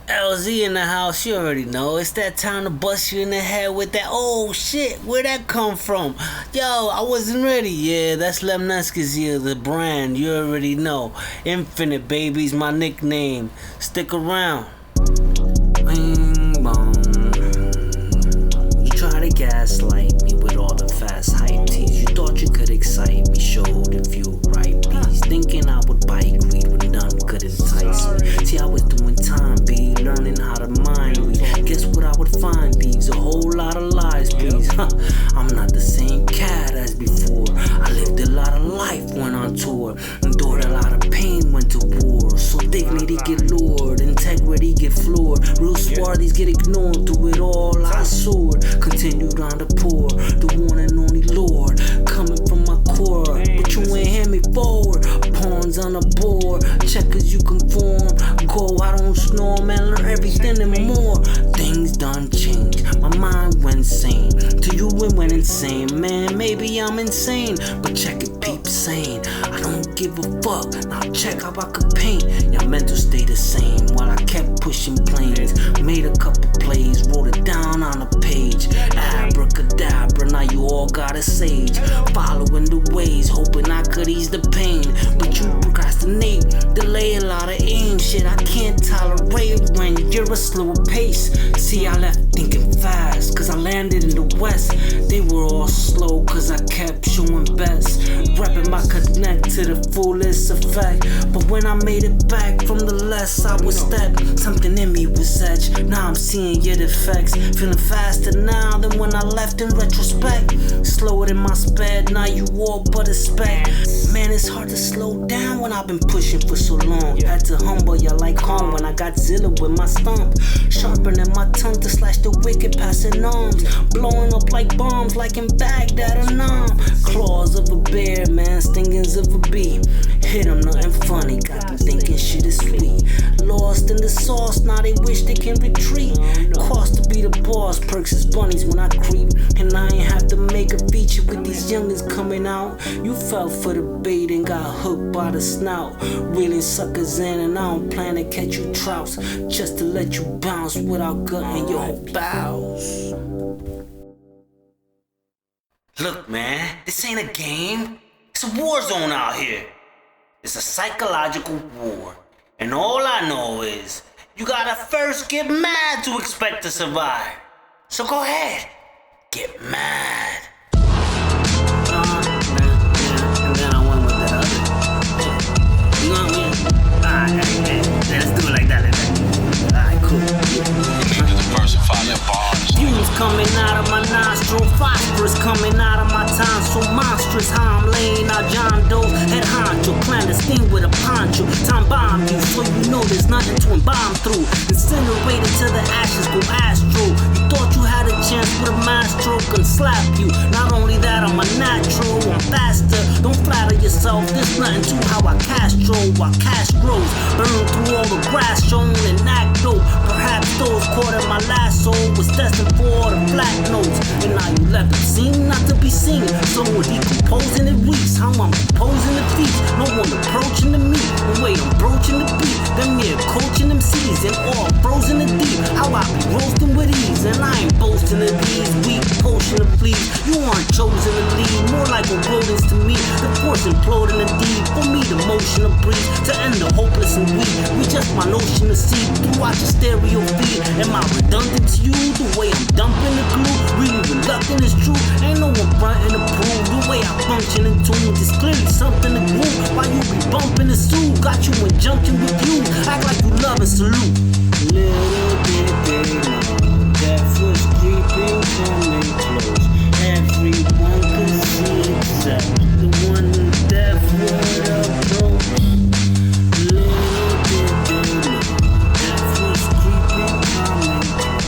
LZ in the house, you already know. It's that time to bust you in the head with that. Oh shit, where'd that come from? Yo, I wasn't ready. Yeah, that's Lemneskis here, the brand. You already know. Infinite Baby's my nickname. Stick around. Bing bong. You try to gaslight me with all the fast hype teas. You thought you could excite me, showed and few right beats. Thinking I would bite greed when none could entice me. See, I was doing time, B, learning how to mind read. Guess what I would find? Leaves a whole lot of lies, please. I'm not the same cat as before. I lived a lot of life, went on tour, endured a lot of pain, went to war. So dignity get lured, integrity get floored. Real swarthies get ignored. Through it all, I soared, continued on the pour. The one and only Lord, coming from my core. But you ain't hear me forward. Pawns on the board, checkers you conform. Go, I don't snore, man, learn everything and more. Things done changed, my mind went sane. To you it went insane, man, maybe I'm insane. But check it, peep sane, I don't give a fuck. Now check how I could paint. Your mental stay the same while I kept pushing planes. Made a couple plays, wrote it down on a page. Abracadabra, now you all got a sage. Following the ways, hoping I could ease the pain. But you procrastinate, delay a lot of aim. Shit, I can't tolerate when you're a slower pace. See, I left thinking fast, cause I landed in the west. They were all slow, cause I kept showing best. Rapping my connect to the fullest effect. But when I made it back from the less, I was step. Something in me was edge. Now I'm seeing your defects. Feeling faster now than when I left in retrospect. Slower than my sped, now you walk but a speck. Man, it's hard to slow down when I've been pushing for so long. Had to humble ya like home when I got Zilla with my stomp. Sharpening my tongue to slash the wicked passing arms. Blowing up like bombs like in Baghdad or Nam. Claws of a bear, man, stingings of a bee. Hit 'em, nothing funny, got them thinking shit is sweet. Lost in the sauce, now they wish they can retreat. Cost to be the boss, perks is bunnies when I creep. And I ain't have to make a feature with these youngins coming out. You fell for the bait and got hooked by the snout. Reeling suckers in and I don't plan to catch you trouts. Just to let you bounce without gutting your whole bowels. Look, man, this ain't a game. It's a war zone out here. It's a psychological war. And all I know is, you gotta first get mad to expect to survive. So go ahead, get mad. And then I went with that other. You know what I mean? Alright, let's do it like that. Alright, cool. Diversify your bars. Fumes coming out of my nostril, phosphorus coming out of my time. So monstrous how I'm laying out John Doe at honcho, clandestine with a poncho. Time bomb you, so you know there's nothing to embalm through. Incinerated till the ashes go astro. You thought you had a chance with a maestro, can slap you. Not only that, I'm a natural, I'm faster. Don't flatter yourself, there's nothing to how I Castro while cash grows. Burn through all the grass shown and act dope. Perhaps those caught in my lasso was destined for the flat notes. And now you left it seen not to be seen. So we're decomposing it reeks. How I'm composing the feast. No one approaching the meat. The way I'm broaching the beat. Them near coaching them seas and all frozen the deep. How I be roasting with ease. And I ain't boasting of these weak potion of please. You aren't chosen to lead. More like a rodents to me. The force imploding the deed. For me the motion of breeze. To end the hopeless and weak. We just my notion to see. Throughout your stereo feed. Am I redundant to you? The way I'm dumping the glue. Really reluctant is true. Ain't no one frontin' to prove. The way I function in tune is clearly something to groove. While you be bumping the suit. Got you in junction with you. Act like you love and salute. Little did they know death was creeping, coming close. Everyone could see except the one who death would approach. Little did they know death was creeping, coming close.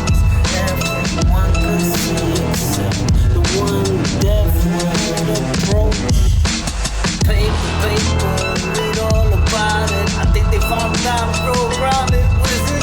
Everyone could see except the one who death would approach. Paper, read all about it. I think they found out, bro, around it. What is it?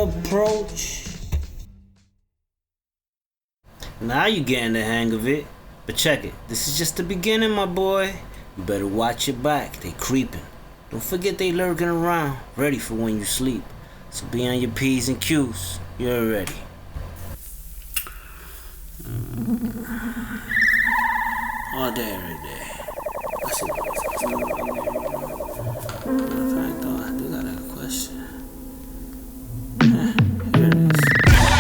approach. Now you getting the hang of it. But check it, this is just the beginning, my boy. You better watch your back, they creeping. Don't forget they lurking around, ready for when you sleep. So be on your P's and Q's, you're ready. All day, every day. I see what I thought I do got a question. Here it is.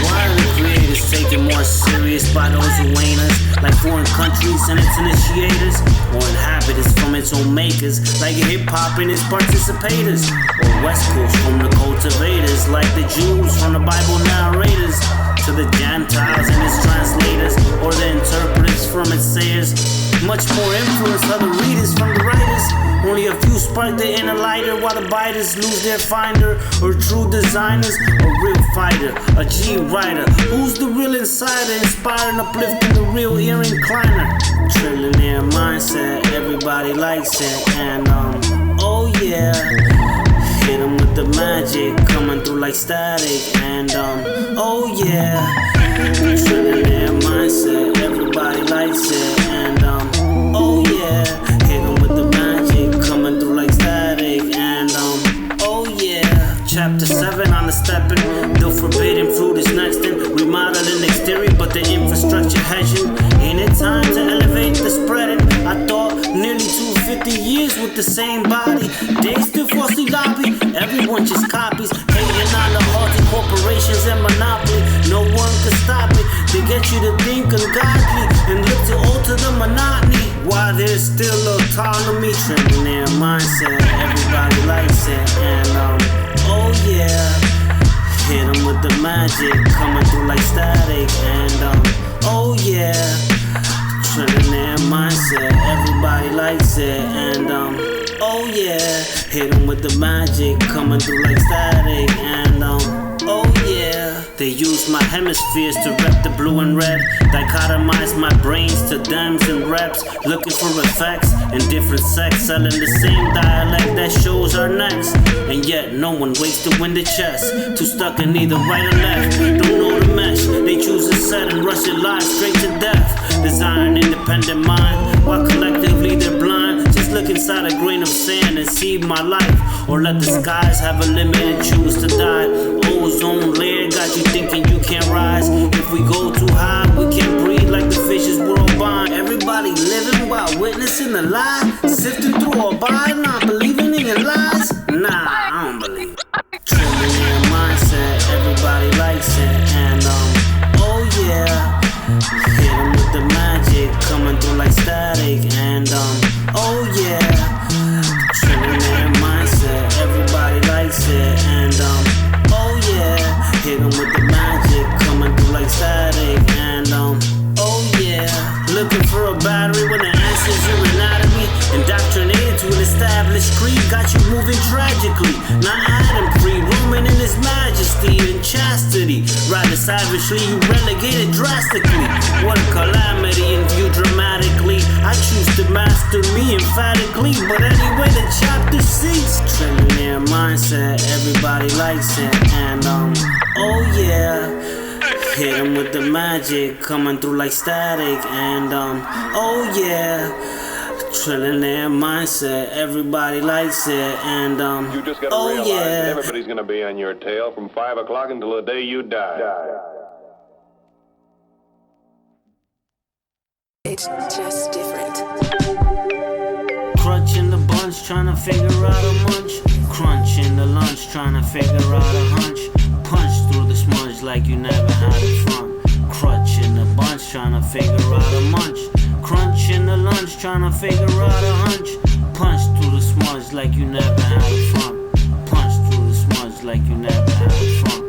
Why are the creators taken more serious by those who ain't us? Like foreign countries and its initiators, or inhabitants from its own makers, like hip-hop and its participators, or West Coast from the cultivators, like the Jews from the Bible narrators, to the Gentiles and its translators, or the interpreters from its sayers. Much more influence are the readers from the writers. Only a few spark the inner lighter, while the biters lose their finder, or true designers, a real fighter, a G writer. Who's the real insider, inspiring, uplifting the real ear incliner? Trillionaire mindset, everybody likes it, and oh yeah. Hit 'em with the magic, coming through like static, and oh yeah. Trillionaire mindset, everybody likes it, and oh yeah. Hit 'em with the magic, coming through like static, and oh yeah. Chapter 7 on the stepping, the forbidden fruit is next in. Remodeling exterior, but the infrastructure hedging. Ain't it time to elevate the spreading? I thought nearly 250 years with the same body. They still falsely lobby, everyone just copies. Hating on the haughty corporations and monopoly. No one can stop it. They get you to think ungodly and look to alter the monotony. While there's still autonomy, trillionaire mindset, everybody likes it, and oh yeah. Hit 'em with the magic, coming through like static, and oh yeah. Trillionaire mindset, everybody likes it, and oh yeah. Hit 'em with the magic, coming through like static, and oh yeah. They use my hemispheres to rep the blue and red. Dichotomize my brains to dems and reps. Looking for effects in different sects, selling the same dialect that shows our necks. And yet no one waits to win the chess. Too stuck in either right or left, don't know the mesh. They choose a set and rush it live straight to death. Desire an independent mind, while collectively they're blind. Just look inside a grain of sand and see my life, or let the skies have a limit and choose to die. Ozone layer got you thinking you can't rise. If we go too high, we can't breathe like the fishes world bond. Everybody living while witnessing a lie, sifting through all by, not believing in your lies. Nah, I don't believe it. Trillionaire mindset, everybody likes it, and oh yeah. Hit 'em with the magic, coming through like static, and oh yeah. Trillionaire mindset, everybody likes it, and oh yeah. Hit 'em with the magic, coming through like static, and oh yeah. Looking for a battery when the answer's your anatomy. Indoctrinated to an established creed, got you moving tragically. Not Adam free, roaming in his majesty and chastity. Rather savagely, you relegated drastically. What a calamity in view dramatically. I choose to master me emphatically, but anyway the chapter cease. Trillionaire mindset, everybody likes it, and oh yeah. Hit 'em with the magic, coming through like static, and oh yeah. Trillionaire mindset, everybody likes it, and you just gotta oh realize yeah. that everybody's gonna be on your tail from 5 o'clock until the day you die. It's just different. Crunching the bunch, trying to figure out a munch. Crunching the lunch, trying to figure out a hunch. Punch through the smudge like you never had it front. Crunching the bunch, trying to figure out a munch. Crunching the lunch, trying to figure out a hunch. Punch through the smudge like you never had it front. Punch through the smudge like you never had it front.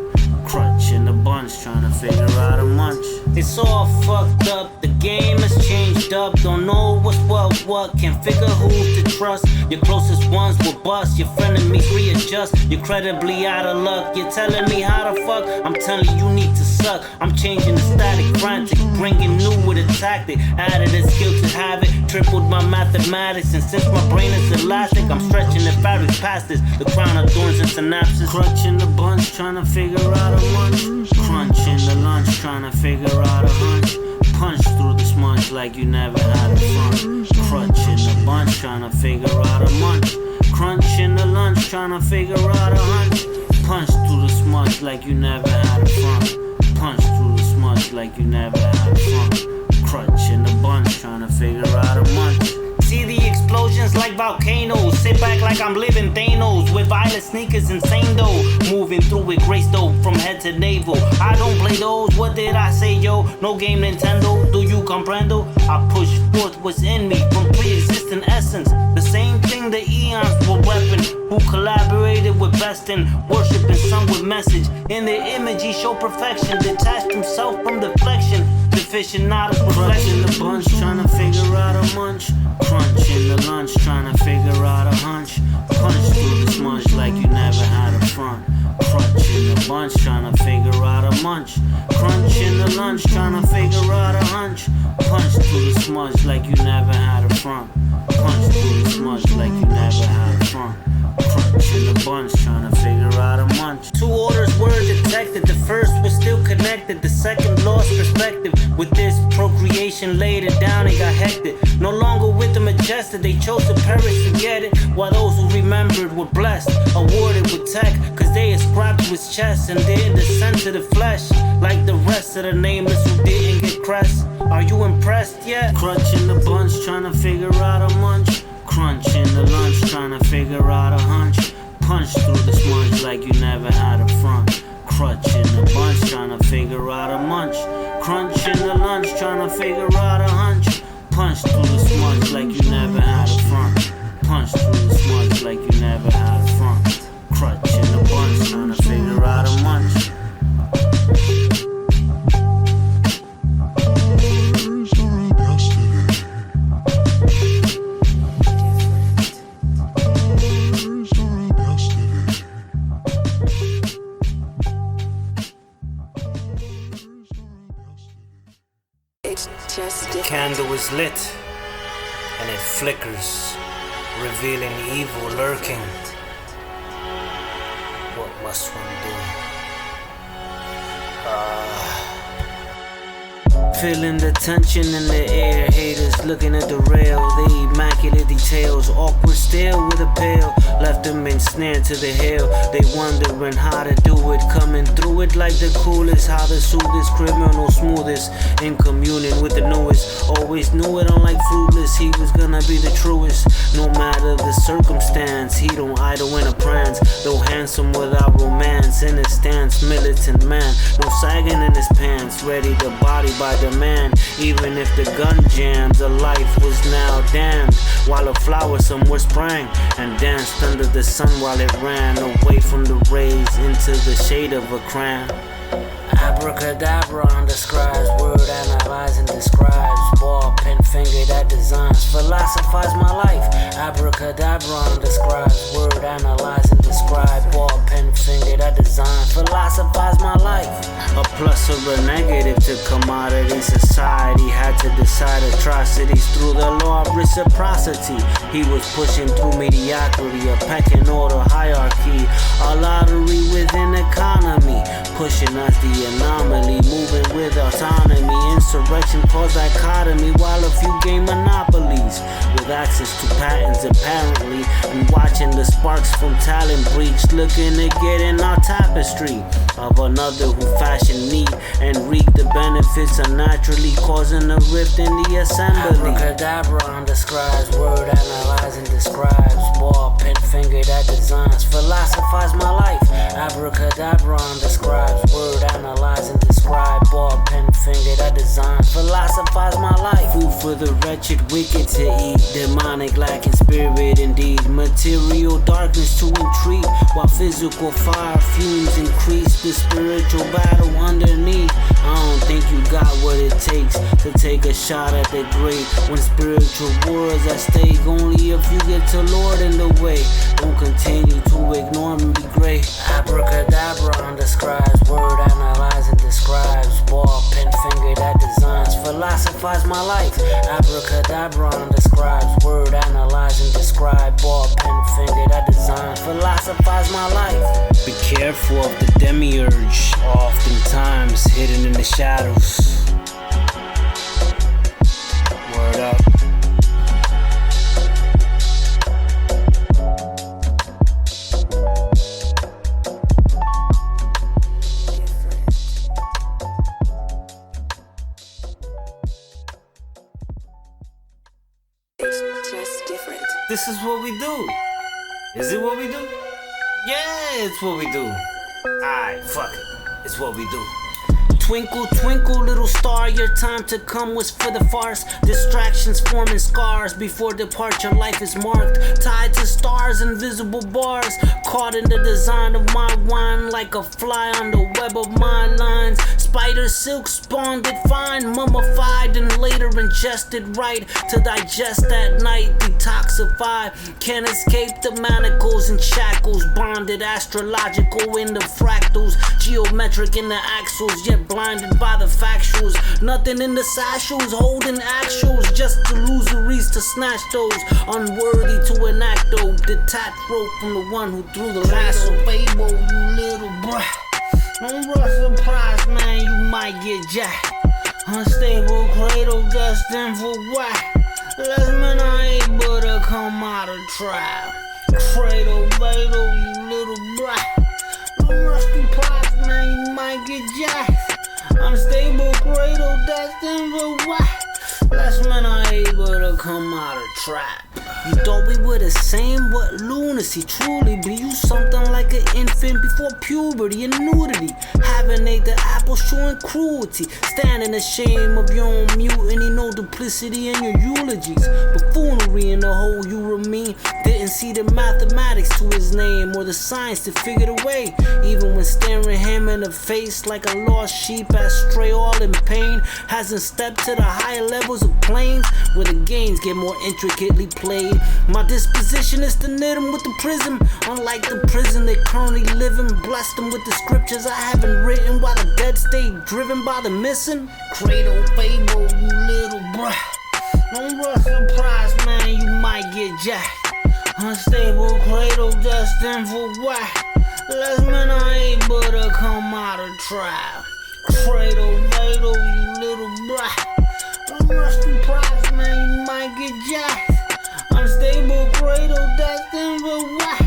Crunching the bunch, trying to figure out a munch. It's all fucked up, the game has changed up. Don't know what's what, can't figure who to trust. Your closest ones will bust, your frenemies readjust. You're credibly out of luck, you're telling me how to fuck. I'm telling you need to suck. I'm changing the static, frantic, bringing new with a tactic. Added a skill to have it, tripled my mathematics. And since my brain is elastic, I'm stretching the fabrics past this. The crown of thorns and synapses. Crunching the bunch, trying to figure out a munch. Crunching the lunch, trying to figure out a hunch. Punch through the smudge like you never had a front. Crunching the bunch, trying to figure out a munch. Crunching the lunch, trying to figure out a hunch. Punch through the smudge like you never had a front. Punch through the smudge like you never had a front. Crunching the bunch, trying to figure out a munch. See the explosions like volcanoes. Sit back like I'm living Thanos. With violet sneakers, insane though. Moving through with grace though, from head to navel. I don't play those, what did I say yo? No game Nintendo, do you comprendo? I push forth what's in me from pre-existing essence. The same thing the eons were weapon. Who collaborated with best and worship and sung with message. In their image he showed perfection. Detached himself from deflection. Deficient not a reflection. The bunch trying to figure out a munch. Crunching the lunch, trying to figure out a hunch. Punch through the smudge like you never had a front. Crunching the bunch, trying to figure out a munch. Crunching the lunch, trying to figure out a hunch. Punch through the smudge like you never had a front. Punch through the smudge like you never had a front. Crunching the bunch, trying to figure out a munch. Two orders were detected. The first was still connected. The second lost perspective. With this procreation laid it down and got hectic. No longer with the majestic, they chose to perish, forget it. While those who remembered were blessed, awarded with tech, cause they ascribed to his chest and didn't descend to the flesh. Like the rest of the nameless who didn't get crest. Are you impressed yet? Crunching the bunch, trying to figure out a munch. Crunching the lunch, trying to figure out a hunch. Punch through the smudge like you never had a front. Crunching the bunch, trying to figure out a munch. Crunching the lunch, trying to figure out a hunch. Punch through the smudge like you never had a front. Punch through the smudge like you never had a front. Crunching the bunch, trying to figure out a munch. It's just different. Candle is lit and it flickers, revealing evil lurking. What must one do? Feeling the tension in the air. Haters looking at the rail. The immaculate details. Awkward stare with a pail. Left them ensnared to the hill. They wondering how to do it. Coming through it like the coolest. How to sue this criminal smoothest. In communion with the newest. Always knew it, unlike fruitless. He was gonna be the truest. No matter the circumstance. He don't idle in a prance. Though handsome without romance. In his stance, militant man. No sagging in his pants. Ready to body by the man, even if the gun jams. A life was now damned, while a flower somewhere sprang and danced under the sun while it ran away from the rays into the shade of a crown. Abracadabra undescribes, word analyzing describes, ball pen finger that designs, philosophize my life. Abracadabra undescribes, word analyzing describe, ball pen finger that designs, philosophize my life. A plus or a negative to commodity society had to decide atrocities through the law of reciprocity. He was pushing through mediocrity, a pecking order hierarchy, a lottery within economy, pushing us the anomaly, moving with autonomy. Insurrection caused dichotomy while a few gain monopolies with access to patents apparently, and watching the sparks from talent breach, looking to get in our tapestry of another who fashioned need and reap the benefits unnaturally, causing a rift in the assembly. Abracadabra undescribes, word analyzing describes, ball pen finger that designs, philosophize my life. Abracadabra undescribes, word analyzing describe, ball pen finger that designs, philosophize my life. Food for the wretched, wicked to eat, demonic lacking spirit indeed, material darkness to entreat, while physical fire fumes increase the spiritual battle underneath. I don't think you got what it takes to take a shot at the great, when spiritual wars at stake. Only if you get to Lord in the way. Don't continue to ignore me, be great. Abracadabra undescribes, word analyzing describe, lab rhyme describes, word analyze and describe, ball pen finger that design philosophize my life. Be careful of the demiurge, oftentimes hidden in the shadows. Word up. It's just different. This is what we do. Is it what we do? Yeah, it's what we do. Alright, fuck it. It's what we do. Twinkle, twinkle, little star, your time to come was for the farce. Distractions forming scars before departure, life is marked. Tied to stars, invisible bars. Caught in the design of my wine, like a fly on the web of my lines. Spider silk spawned it fine, mummified and later ingested right to digest at night, detoxify. Can't escape the manacles and shackles, bonded astrological in the fractals, geometric in the axles, yet blinded by the factuals. Nothing in the satchels, holding actuals, just illusories to snatch those. Unworthy to enact though, detached rope from the one who threw the lasso. Fable, you little brat. Don't rush surprise, man, you might get jacked. Unstable cradle destined for whack. Less men are able to come out of trap. Cradle fatal, you little brat. Don't rush surprise, man, you might get jacked. Unstable cradle destined for whack. Less men are able to come out of trap. You thought we were the same? What lunacy, truly. Be you something like an infant before puberty and nudity. Haven't ate the apple showing cruelty. Standing ashamed of your own mutiny. No duplicity in your eulogies. Buffoonery in the whole you were me. Didn't see the mathematics to his name or the science to figure the way. Even when staring him in the face like a lost sheep astray all in pain. Hasn't stepped to the higher levels of planes where the games get more intricately played. My disposition is to knit them with the prism. Unlike the prison they currently live in, bless them with the scriptures I haven't written while the dead stay driven by the missing. Cradle fable, you little brat. Don't rush surprise, man, you might get jacked. Unstable cradle destined for whack. Less men are able to come out of trap. Cradle fatal, you little brat. Don't rush surprise, man, you might get jacked. Unstable cradle destined for whack.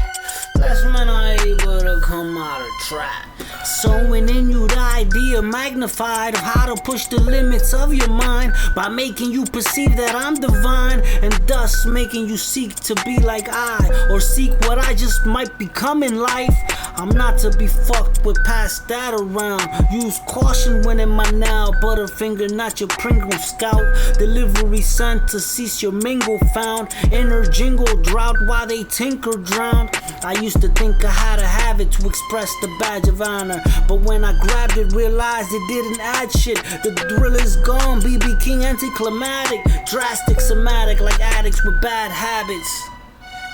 Less men are able to come out of trap. Sowing in you the idea magnified of how to push the limits of your mind by making you perceive that I'm divine, and thus making you seek to be like I, or seek what I just might become in life. I'm not to be fucked with, pass that around. Use caution when in my now. Butterfinger, not your Pringle scout. Delivery sent to cease your mingle found. Inner jingle drought while they tinker drowned. I used to think I had to have it to express the badge of honor, but when I grabbed it, realized it didn't add shit. The drill is gone, BB King anticlimactic. Drastic, somatic, like addicts with bad habits.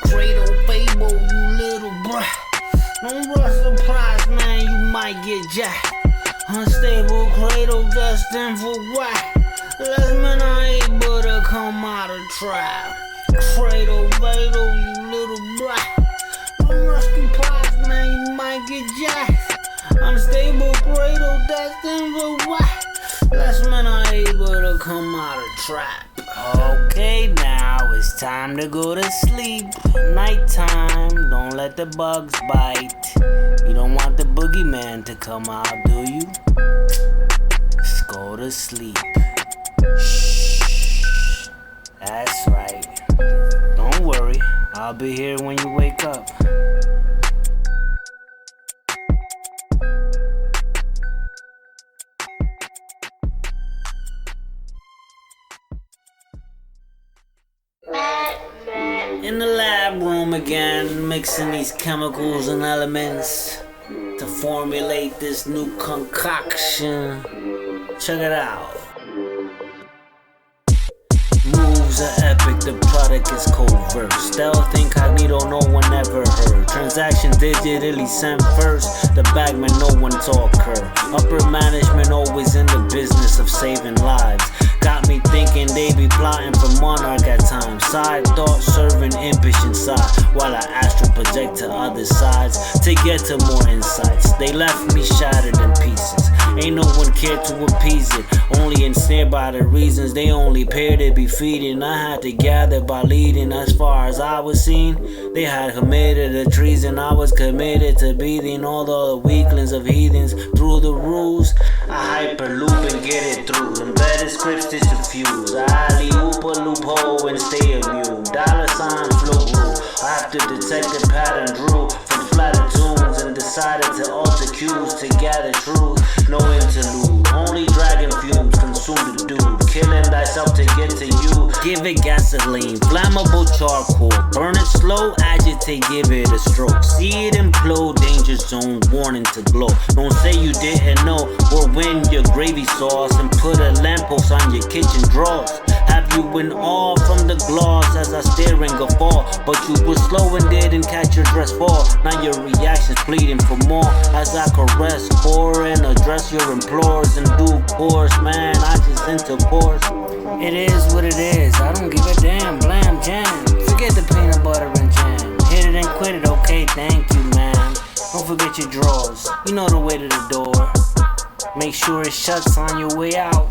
Cradle fable, you little brat. Don't rush surprise, man, you might get jacked. Unstable cradle destined for whack. Less men are able to come out of trap. Cradle fatal, you little brat. Don't rush surprise, man, you might get jacked. Unstable cradle destined for whack. Less men are able to come out of trap. Okay, now it's time to go to sleep. Nighttime, don't let the bugs bite. You don't want the boogeyman to come out, do you? Just go to sleep. Shh. That's right. Don't worry, I'll be here when you wake up. In the lab room again, mixing these chemicals and elements to formulate this new concoction. Check it out. Moves are epic, the product is covert. Stealth incognito, no one ever heard. Transaction digitally sent first. The bagman, no one talk her. Upper management always in the business of saving lives. Got me thinking they be plotting for monarch at times. Side thoughts serving impish inside, while I astral project to other sides to get to more insights. They left me shattered in pieces. Ain't no one cared to appease it. Only ensnared by the reasons they only pair to be feeding. I had to gather by leading. As far as I was seen, they had committed a treason. I was committed to beating all the weaklings of heathens through the rules. I hyperloop and get it through. Embedded scripts to diffuse. I alley-oop a loophole and stay immune. Dollar sign flow rule. I have to detect the pattern drew from platitudes and decided to alter cues to gather truth. No interlude, only dragon fumes consume the dude. Killing thyself to get to you. Give it gasoline, flammable charcoal. Burn it slow, agitate, give it a stroke. See it implode, danger zone, warning to glow. Don't say you didn't know or win your gravy sauce and put a lamppost on your kitchen drawers. Have you in awe from the gloss as I stare and guffaw? But you were slow and didn't catch your dress fall. Now your reaction's pleading for more as I caress, core and address your implores in due course. Man, I just intercourse. It is what it is, I don't give a damn. Blam jam, forget the peanut butter and jam. Hit it and quit it, okay, thank you, man. Don't forget your drawers, you know the way to the door. Make sure it shuts on your way out.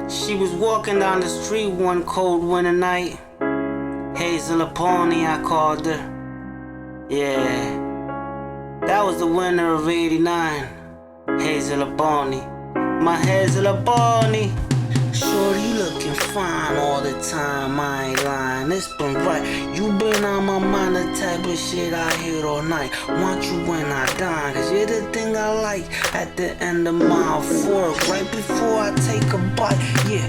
She was walking down the street one cold winter night. Hazel Aponi, I called her. Yeah, that was the winter of '89. Hazel Aponi, my Hazel Aponi. Shorty looking fine all the time, I ain't lying, it's been right. You been on my mind, the type of shit I hear all night. Want you when I dine, cause you're the thing I like. At the end of mile 4, right before I take a bite. Yeah,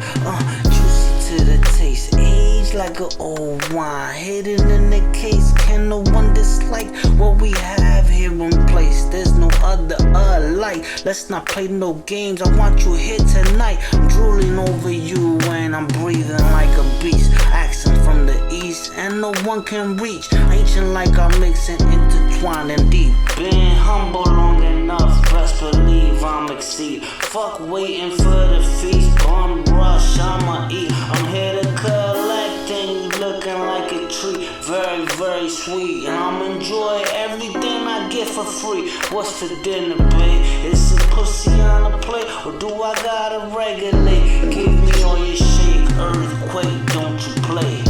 juicy to the taste, aged like an old wine. Hidden in the case, can no one dislike what we have here in place? There's no other alike. Let's not play no games, I want you here tonight. I'm drooling over you and I'm breathing like a beast. Accent from the east and no one can reach. Ancient like I'm mixing, intertwined and deep. Been humble long enough, best believe I'm exceed. Fuck waiting for the feast, bum rush, I'ma eat. I'm here to collect and you looking like a treat. Very, very sweet, and I'm enjoy everything I get for free. What's for dinner, babe? Is it pussy on a plate, or do I gotta regulate? Give me all your shake, earthquake, don't you play.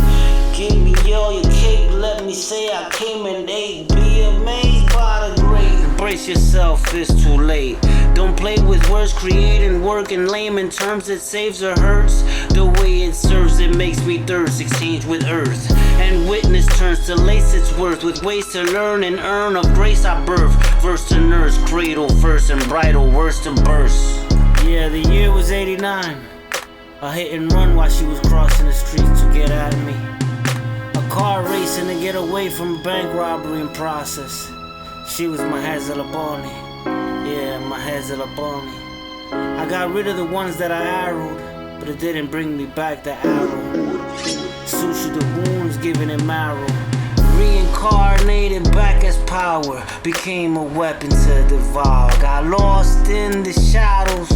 Give me all your cake, let me say I came and ate. Be amazed by the great. Embrace yourself, it's too late. Don't play with words, creating work in layman terms. It saves or hurts. The way it serves, it makes me thirst. Exchange with earth and witness turns to lace its worth. With ways to learn and earn of grace I birth. Verse to nurse, cradle first and bridle worst to burst. Yeah, the year was '89. A hit and run while she was crossing the street to get at me. A car racing to get away from a bank robbery in process. She was my Hazel Aponi. Yeah, my Hazel Aponi. I got rid of the ones that I arrowed, but it didn't bring me back the arrow. Sushi the wounds, giving it marrow. Reincarnated back as power, became a weapon to devour. Got lost in the shadows,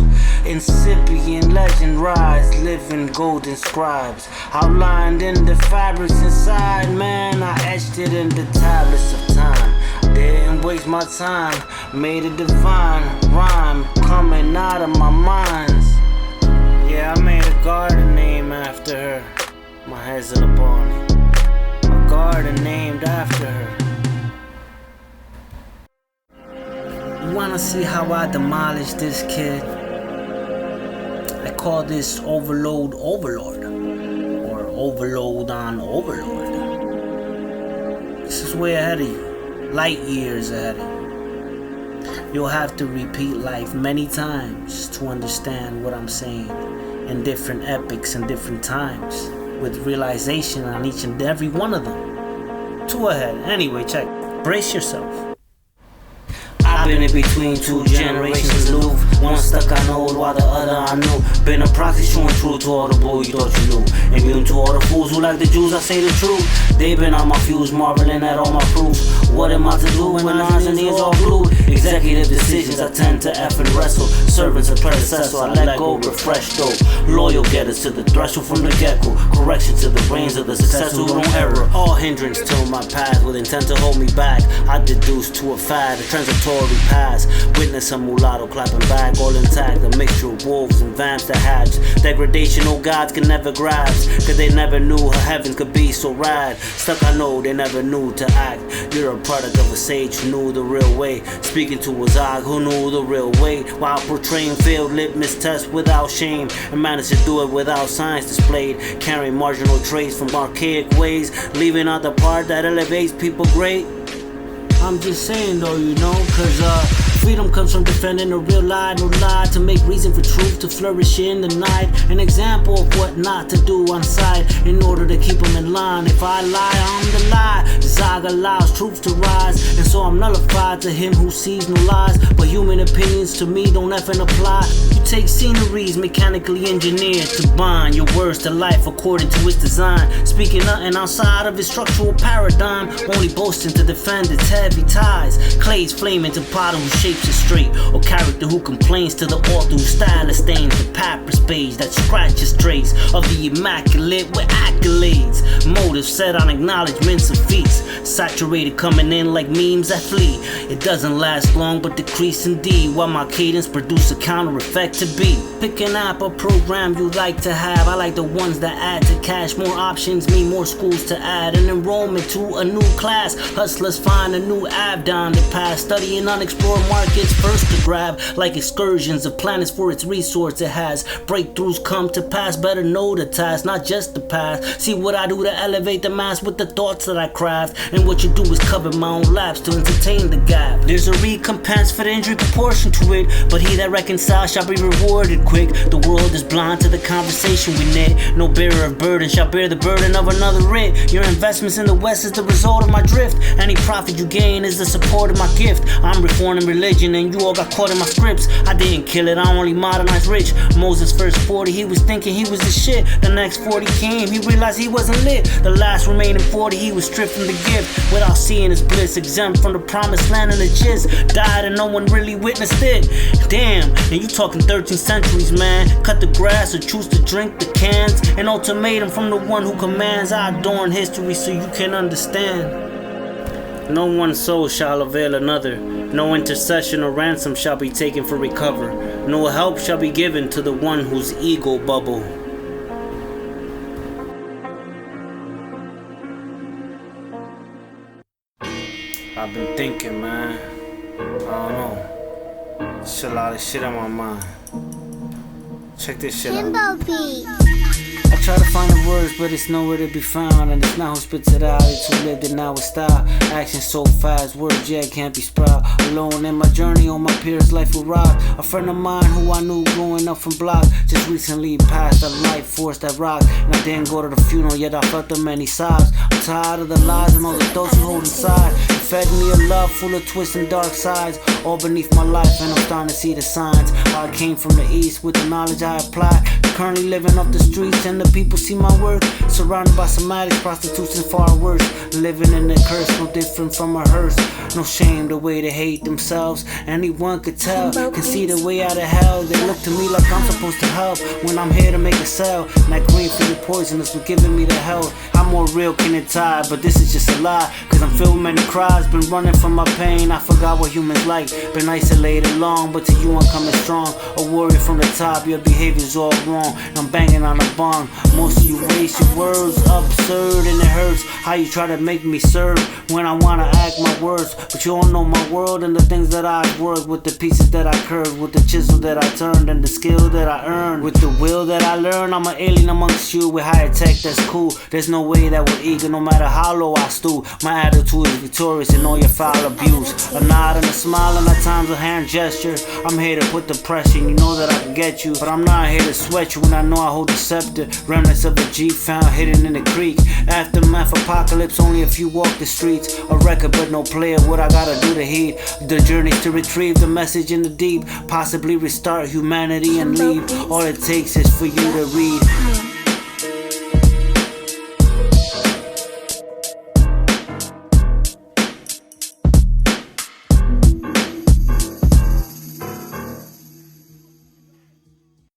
incipient legend rise, living golden scribes. Outlined in the fabrics inside, man, I etched it in the tablets of time. Didn't waste my time, made a divine rhyme coming out of my minds. Yeah, I made a garden name after her, my Hazel Aponi. A garden named after her. You wanna see how I demolish this kid? I call this overload overlord, or overload on overlord. This is way ahead of you, light years ahead of you. You'll have to repeat life many times to understand what I'm saying, in different epics and different times, with realization on each and every one of them. Two ahead. Anyway, check. Brace yourself. I've been in between two generations, Louvre. One stuck on old while the other I knew. Been a proxy showing truth to all the bull you thought you knew. Immune to all the fools who like the Jews, I say the truth. They been on my fuse, marveling at all my proof. What am I to do when eyes and ears all glued? Executive decisions I tend to F and wrestle. Servants of predecessor, I let go, refresh though. Loyal getters to the threshold from the get-go. Correction to the brains of the successful who don't error. All hindrance to my path with intent to hold me back. I deduce to a fad, a transitory pass. Witness a mulatto clapping back, all intact. A mixture of wolves and vamps that hatch. Degradation, oh gods can never grasp. Cause they never knew how heaven could be so rad. Stuck I know they never knew to act. You're a product of a sage who knew the real way. Speaking to a Zog who knew the real way. While portraying failed litmus tests without shame. And managed to do it without signs displayed. Carrying marginal traits from archaic ways. Leaving out the part that elevates people great. I'm just saying though, you know, cause freedom comes from defending a real lie, no lie, to make reason for truth to flourish in the night. An example of what not to do on sight in order to keep them in line. If I lie, I'm the lie. Zog allows troops to rise, and so I'm nullified to him who sees no lies. But human opinions to me don't effing apply. You take sceneries mechanically engineered to bind your words to life according to its design. Speaking nothing outside of its structural paradigm, only boasting to defend its heavy ties. Clay's flame into potter who shapes it straight, or character who complains to the author whose style is stained the papyrus page that scratches trace of the immaculate with accolades. Motives set on acknowledgements of feats, saturated coming in like memes that flee. It doesn't last long but decrease indeed, while my cadence produce a counter effect to beat. Pick an app or program you like to have. I like the ones that add to cash. More options mean more schools to add. An enrollment to a new class. Hustlers find a new app down the path. Studying unexplored markets first to grab. Like excursions of planets for its resource it has. Breakthroughs come to pass. Better know the task, not just the past. See what I do to elevate the mass with the thoughts that I craft. And what you do is cover my own laps to entertain the gap. There's a recompense for the injury proportion to it, but he that reconciles shall be rewarded quick. The world is blind to the conversation we knit. No bearer of burden shall bear the burden of another writ. Your investments in the West is the result of my drift. Any profit you gain is the support of my gift. I'm reforming religion and you all got caught in my scripts. I didn't kill it, I only modernized rich. Moses first 40, he was thinking he was the shit. The next 40 came, he realized he wasn't lit. The last remaining 40, he was stripped from the gift. Without seeing his bliss, exempt from the promised land and the gist. Died and no one really witnessed it. Damn, and you talking 13 centuries, man. Cut the grass or choose to drink the cans. An ultimatum from the one who commands. I adorn history so you can understand. No one soul shall avail another. No intercession or ransom shall be taken for recover. No help shall be given to the one whose ego bubble. I've been thinking, man. I don't know. There's a lot of shit on my mind. Check this shit out. I try to find the words, but it's nowhere to be found. And it's not who spits it out, it's who lived it now with style. Action so fast, words yeah can't be sprout. Alone in my journey, on my peers life will rock. A friend of mine who I knew growing up from block just recently passed a life force that rock. And I didn't go to the funeral, yet I felt the many sobs. I'm tired of the lies and all the thoughts you hold inside. It fed me a love full of twists and dark sides, all beneath my life, and I'm starting to see the signs. How I came from the east with the knowledge I apply. Currently living off the streets and the people see my work. Surrounded by somatics, prostitution far worse. Living in a curse, no different from a hearse. No shame the way they hate themselves. Anyone could tell, can see the way out of hell. They look to me like I'm supposed to help when I'm here to make a sell. And that green for the poisonous for giving me the health. How more real can it tie? But this is just a lie, cause I'm filled with many cries. Been running from my pain, I forgot what humans like. Been isolated long, but to you I'm coming strong. A warrior from the top, your behavior's all wrong. I'm banging on a bong. Most of you waste your words, absurd, and it hurts how you try to make me serve when I wanna act my words. But you don't know my world and the things that I've worked with, the pieces that I curved, with the chisel that I turned and the skill that I earned, with the will that I learned. I'm an alien amongst you with higher tech that's cool. There's no way that we're eager, no matter how low I stoop. My attitude is victorious in all your foul abuse. A nod and a smile and at times a hand gesture. I'm here to put the pressure, and you know that I can get you. But I'm not here to sweat you when I know I hold the scepter. Remnants of a Jeep found hidden in the creek. Aftermath apocalypse, only a few walk the streets. A record but no player, what I gotta do to heed. The journey's to retrieve the message in the deep. Possibly restart humanity and leave. All it takes is for you to read.